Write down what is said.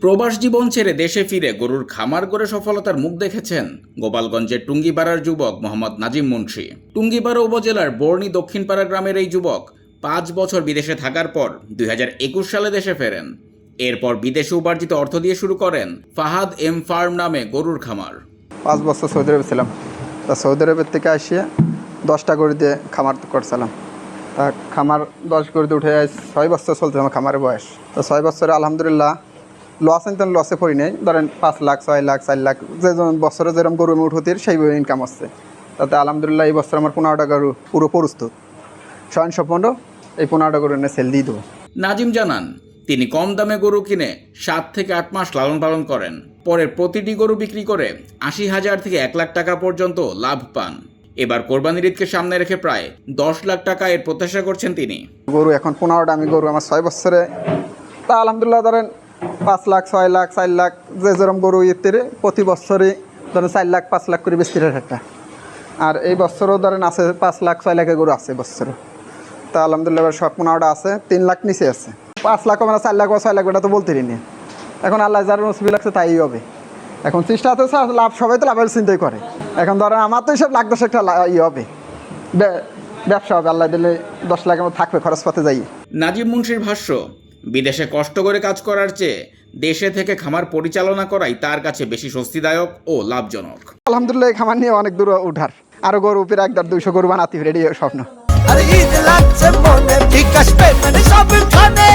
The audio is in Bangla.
প্রবাস জীবন ছেড়ে দেশে ফিরে গরুর খামার করে সফলতার মুখ দেখেছেন গোপালগঞ্জের টুঙ্গিপাড়ার যুবক মোহাম্মদ নাজিম মুন্সি। টুঙ্গিপাড়া উপজেলার বর্ণী দক্ষিণপাড়া গ্রামের এই যুবক ৫ বছর বিদেশে থাকার পর ২০২১ সালে দেশে ফেরেন। এরপর বিদেশে উপার্জিত অর্থ দিয়ে শুরু করেন ফাহাদ এম ফার্ম নামে গরুর খামার। ৫ বছর সৌদি আরবে ছিলাম। তা সৌদি আরবের থেকে আসিয়ে 10টা গরু দিয়ে খামার করছিলাম। তা খামার 10 গরু দিয়ে উঠে 6 বছর চলছে আমার খামারের বয়স। তো 6 বছরে আলহামদুলিল্লাহ লস ইনকাম লসে পড়ি নেই। ধরেন 5 লাখ 6 লাখ 4 লাখ যে বছরে যেরকম গরু আমি উঠতে সেইভাবে ইনকাম আসছে। তাতে আলহামদুলিল্লাহ এই বছর আমার 15টা গরু পুরো প্রস্তুত। স্বয়ংসম্পন্ন এই 15টা গরু এনে সেল দিয়ে দেবো। নাজিম জানান, তিনি কম দামে গরু কিনে 7 থেকে 8 মাস লালন পালন করেন। পরে প্রতিটি গরু বিক্রি করে 80,000 থেকে 1 লাখ টাকা পর্যন্ত লাভ পান। এবার কোরবানির ঈদকে সামনে রেখে প্রায় 10 লাখ টাকা এর প্রত্যাশা করছেন তিনি। গরু এখন 15টা আমি গরু আমার 6 বছরে তা আলহামদুলিল্লাহ ধরেন 5 লাখ 6 লাখ 4 লাখ যে যেরকম গরু ইত্যাদি প্রতি বছরে ধরেন 4 লাখ 5 লাখ করে বেশি একটা। আর এই বছরও ধরেন আছে 5 লাখ 6 লাখের গরু আছে বছরও। তা আলহামদুলিল্লাহ সব 15টা আছে, 3 লাখ নিচে আছে। 5 লাখ মানে 4 লাখ বা 6 লাখ ওটা তো বলতে নি। এখন আল্লাহ যার নসিবে লাগছে তাই হবে। এখন চেষ্টা তো লাভ, সবাই তো লাভের চিন্তাই করে। এখন ধরেন আমার তো এইসব লাখ 10 একটা হবে, ব্যবসা হবে। আল্লাহ দিলে 10 লাখের মতো থাকবে খরচ পাতে যাই। নাজিম মুন্সির ভাষ্য, বিদেশে কষ্ট করে কাজ করার চেয়ে দেশে থেকে খামার পরিচালনা করাই তার কাছে বেশি স্বস্তিদায়ক ও লাভজনক। আলহামদুলিল্লাহ এই খামার নিয়ে অনেক দূর উঠার, আরো গরু উপরে 1-200 গরু বানাতে রেডি স্বপ্ন। আর ঈদ লাগছে মনে বিকাশ পেমেন্ট সব খানে।